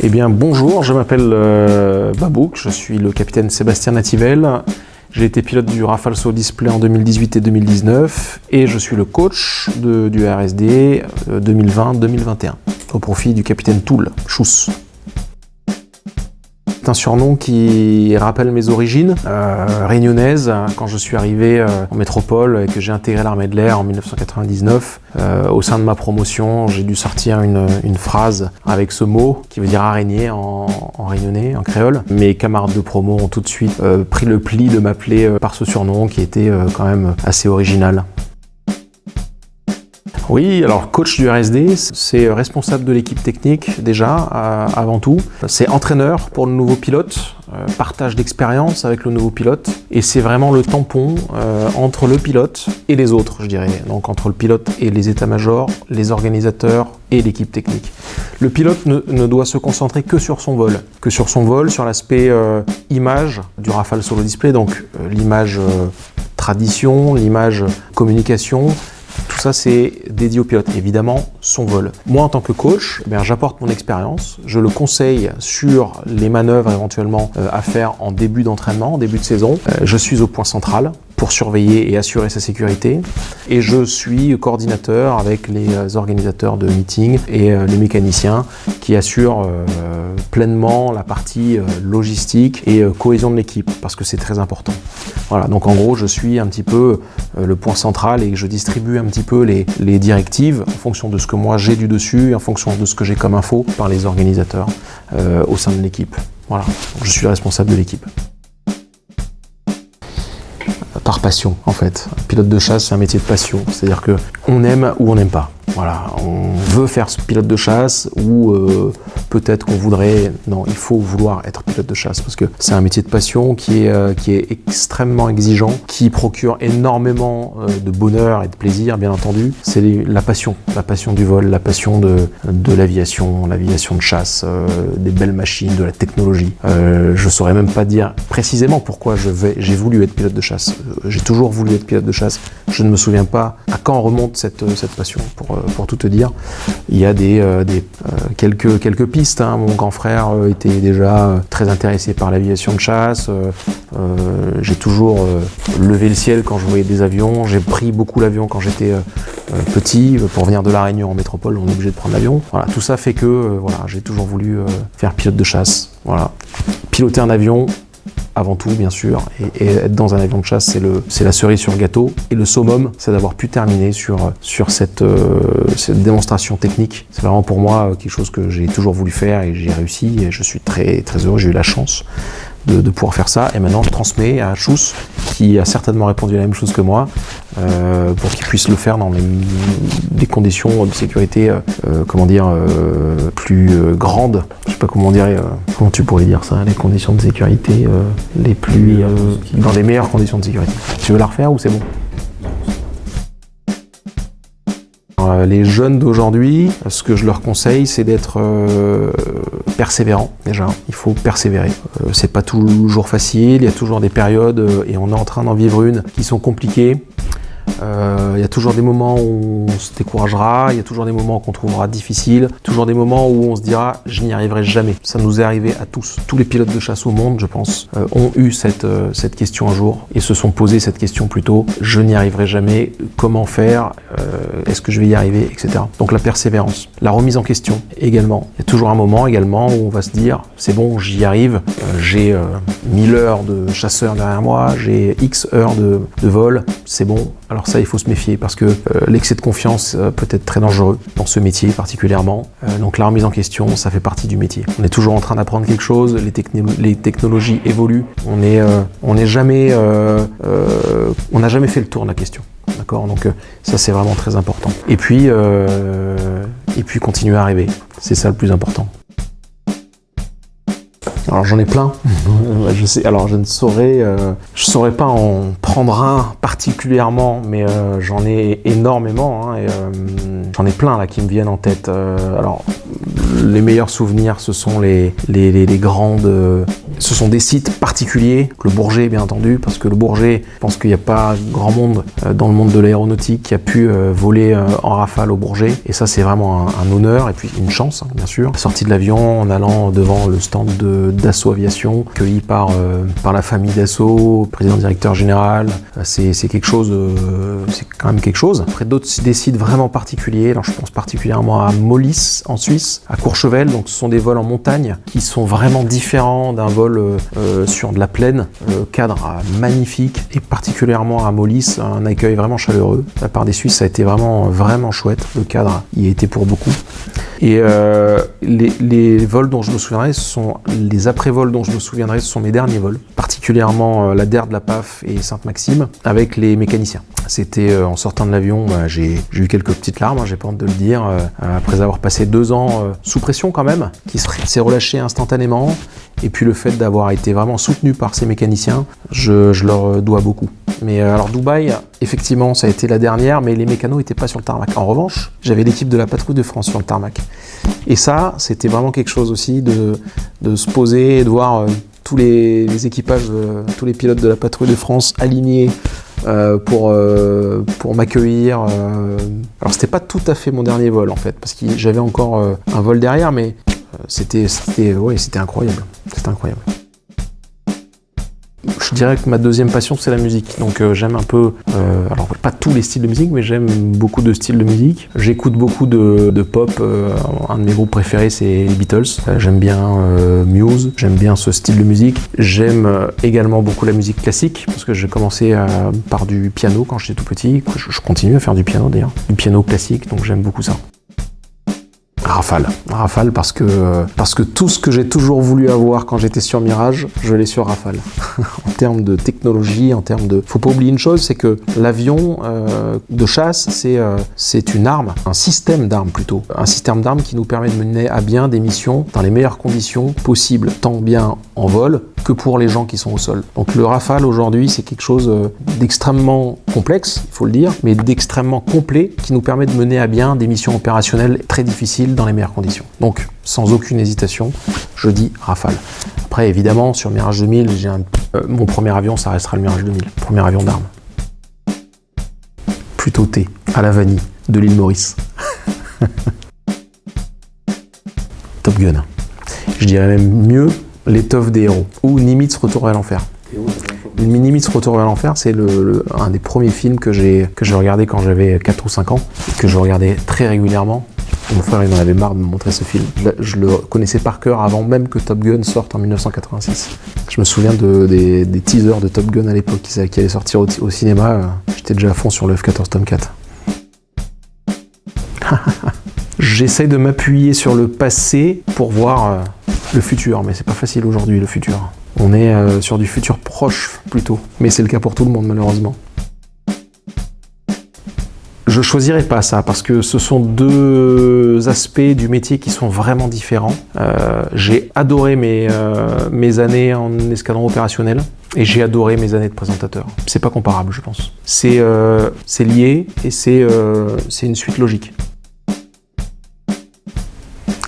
Eh bien bonjour, je m'appelle Babouk, je suis le capitaine Sébastien Nativel. J'ai été pilote du Rafale Solo Display en 2018 et 2019 et je suis le coach du RSD 2020-2021 au profit du capitaine Toul, Chouss. C'est un surnom qui rappelle mes origines réunionnaises. Quand je suis arrivé en métropole et que j'ai intégré l'armée de l'air en 1999, au sein de ma promotion, j'ai dû sortir une phrase avec ce mot qui veut dire araignée en réunionnais, en créole. Mes camarades de promo ont tout de suite pris le pli de m'appeler par ce surnom qui était quand même assez original. Oui, alors coach du RSD, c'est responsable de l'équipe technique déjà, avant tout. C'est entraîneur pour le nouveau pilote, partage d'expérience avec le nouveau pilote. Et c'est vraiment le tampon entre le pilote et les autres, je dirais. Donc entre le pilote et les états-majors, les organisateurs et l'équipe technique. Le pilote ne doit se concentrer que sur son vol, sur l'aspect image du Rafale Solo Display, donc l'image tradition, l'image communication. Tout ça, c'est dédié au pilote, évidemment, son vol. Moi, en tant que coach, j'apporte mon expérience, je le conseille sur les manœuvres éventuellement à faire en début d'entraînement, en début de saison. Je suis au point central pour surveiller et assurer sa sécurité. Et je suis coordinateur avec les organisateurs de meetings et les mécaniciens qui assurent pleinement la partie logistique et cohésion de l'équipe, parce que c'est très important. Voilà, donc en gros, je suis un petit peu le point central et je distribue un petit peu les directives en fonction de ce que moi j'ai du dessus et en fonction de ce que j'ai comme info par les organisateurs au sein de l'équipe. Voilà, donc je suis le responsable de l'équipe. Par passion, en fait. Pilote de chasse, c'est un métier de passion. C'est-à-dire qu'on aime ou on n'aime pas. Voilà, on veut faire ce pilote de chasse ou peut-être qu'on voudrait... Non, il faut vouloir être pilote de chasse parce que c'est un métier de passion qui est extrêmement exigeant, qui procure énormément de bonheur et de plaisir, bien entendu. C'est la passion du vol, la passion de l'aviation de chasse, des belles machines, de la technologie. Je saurais même pas dire précisément pourquoi j'ai voulu être pilote de chasse. J'ai toujours voulu être pilote de chasse. Je ne me souviens pas à quand remonte cette passion, pour tout te dire. Il y a quelques pistes. Hein. Mon grand frère était déjà très intéressé par l'aviation de chasse. J'ai toujours levé le ciel quand je voyais des avions. J'ai pris beaucoup l'avion quand j'étais petit. Pour venir de La Réunion en métropole, on est obligé de prendre l'avion. Voilà, tout ça fait que j'ai toujours voulu faire pilote de chasse. Voilà. Piloter un avion, avant tout, bien sûr, et être dans un avion de chasse, c'est la cerise sur le gâteau. Et le summum, c'est d'avoir pu terminer sur cette démonstration technique. C'est vraiment pour moi quelque chose que j'ai toujours voulu faire et j'ai réussi. Et je suis très, très heureux, j'ai eu la chance de pouvoir faire ça. Et maintenant, je transmets à Chouss, qui a certainement répondu à la même chose que moi, pour qu'il puisse le faire dans des conditions de sécurité, plus grandes. Je sais pas comment tu pourrais dire ça, les conditions de sécurité dans les meilleures conditions de sécurité. Tu veux la refaire ou c'est bon? Les jeunes d'aujourd'hui, ce que je leur conseille, c'est d'être persévérant déjà. Il faut persévérer. C'est pas toujours facile, il y a toujours des périodes, et on est en train d'en vivre une, qui sont compliquées. Il y a toujours des moments où on se découragera, il y a toujours des moments qu'on trouvera difficiles, toujours des moments où on se dira « je n'y arriverai jamais ». Ça nous est arrivé à tous. Tous les pilotes de chasse au monde, je pense, ont eu cette question un jour et se sont posé cette question plutôt « je n'y arriverai jamais, comment faire, est-ce que je vais y arriver ?» etc. Donc la persévérance, la remise en question également. Il y a toujours un moment également où on va se dire « c'est bon, j'y arrive, j'ai 1000 heures de chasseur derrière moi, j'ai X heures de vol, c'est bon ». Alors ça, il faut se méfier parce que l'excès de confiance peut être très dangereux dans ce métier particulièrement. Donc la remise en question, ça fait partie du métier. On est toujours en train d'apprendre quelque chose, les technologies évoluent. On n'a jamais fait le tour de la question. D'accord, donc ça c'est vraiment très important. Et puis continuer à rêver, c'est ça le plus important. Alors j'en ai plein, je sais. Alors je saurais pas en prendre un particulièrement, mais j'en ai énormément, hein, et j'en ai plein là qui me viennent en tête. Alors Les meilleurs souvenirs, ce sont les grandes... ce sont des sites particuliers, le Bourget bien entendu, parce que le Bourget, je pense qu'il n'y a pas grand monde dans le monde de l'aéronautique qui a pu voler en Rafale au Bourget. Et ça, c'est vraiment un honneur et puis une chance, hein, bien sûr. Sortie de l'avion en allant devant le stand d'Assaut Aviation, accueilli par la famille d'Assaut, président directeur général. C'est quelque chose, c'est quand même quelque chose. Après des sites vraiment particuliers, alors je pense particulièrement à Mollis en Suisse, à Courchevel, donc ce sont des vols en montagne qui sont vraiment différents d'un vol sur de la plaine. Le cadre magnifique et particulièrement à Mollis, un accueil vraiment chaleureux. De la part des Suisses, ça a été vraiment chouette. Le cadre y a été pour beaucoup. Et les vols dont je me souviendrai, les après-vols dont je me souviendrai, ce sont mes derniers vols, particulièrement la DER de la PAF et Sainte-Maxime, avec les mécaniciens. C'était en sortant de l'avion, j'ai eu quelques petites larmes, hein, j'ai pas honte de le dire, après avoir passé 2 ans sous pression quand même, qui s'est relâché instantanément. Et puis le fait d'avoir été vraiment soutenu par ces mécaniciens, je leur dois beaucoup. Mais alors Dubaï, effectivement, ça a été la dernière, mais les mécanos n'étaient pas sur le tarmac. En revanche, j'avais l'équipe de la patrouille de France sur le tarmac. Et ça, c'était vraiment quelque chose aussi de se poser et de voir tous les équipages, tous les pilotes de la patrouille de France alignés pour m'accueillir. Alors c'était pas tout à fait mon dernier vol en fait, parce que j'avais encore un vol derrière, mais c'était incroyable. C'était incroyable. Je dirais que ma deuxième passion, c'est la musique. Donc j'aime un peu, alors pas tous les styles de musique, mais j'aime beaucoup de styles de musique. J'écoute beaucoup de pop. Un de mes groupes préférés, c'est les Beatles. J'aime bien Muse, j'aime bien ce style de musique. J'aime également beaucoup la musique classique, parce que j'ai commencé par du piano quand j'étais tout petit. Je continue à faire du piano d'ailleurs, du piano classique, donc j'aime beaucoup ça. Rafale parce que tout ce que j'ai toujours voulu avoir quand j'étais sur Mirage, je l'ai sur Rafale. En termes de technologie, faut pas oublier une chose, c'est que l'avion de chasse, c'est une arme, un système d'armes plutôt. Un système d'armes qui nous permet de mener à bien des missions dans les meilleures conditions possibles, tant bien en vol que pour les gens qui sont au sol. Donc le Rafale aujourd'hui, c'est quelque chose d'extrêmement complexe, il faut le dire, mais d'extrêmement complet qui nous permet de mener à bien des missions opérationnelles très difficiles dans les meilleures conditions. Donc, sans aucune hésitation, je dis Rafale. Après, évidemment, sur Mirage 2000, mon premier avion, ça restera le Mirage 2000, premier avion d'armes. Plutôt thé, à la vanille, de l'île Maurice. Top Gun. Je dirais même mieux, l'étoffe des héros, ou Nimitz Retour vers l'enfer. Nimitz Retour vers l'enfer, c'est un des premiers films que j'ai regardé quand j'avais 4 ou 5 ans, et que je regardais très régulièrement. Mon frère, il en avait marre de me montrer ce film. Je le connaissais par cœur avant même que Top Gun sorte en 1986. Je me souviens des teasers de Top Gun à l'époque qui allaient sortir au cinéma. J'étais déjà à fond sur le F-14 Tomcat. J'essaye de m'appuyer sur le passé pour voir le futur, mais c'est pas facile aujourd'hui, le futur. On est sur du futur proche plutôt, mais c'est le cas pour tout le monde malheureusement. Je choisirais pas ça parce que ce sont 2 aspects du métier qui sont vraiment différents. J'ai adoré mes années en escadron opérationnel et j'ai adoré mes années de présentateur. C'est pas comparable, je pense. C'est lié et c'est une suite logique.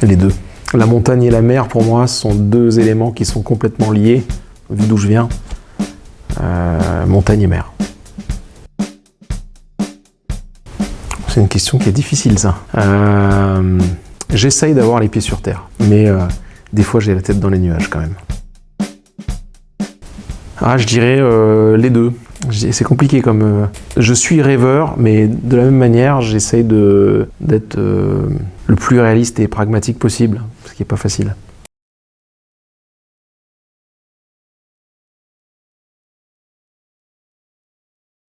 Les deux. La montagne et la mer, pour moi, sont 2 éléments qui sont complètement liés, vu d'où je viens. Montagne et mer. C'est une question qui est difficile, ça. J'essaye d'avoir les pieds sur terre, mais des fois j'ai la tête dans les nuages quand même. Je dirais les deux. C'est compliqué comme... je suis rêveur, mais de la même manière, j'essaye d'être le plus réaliste et pragmatique possible, ce qui n'est pas facile.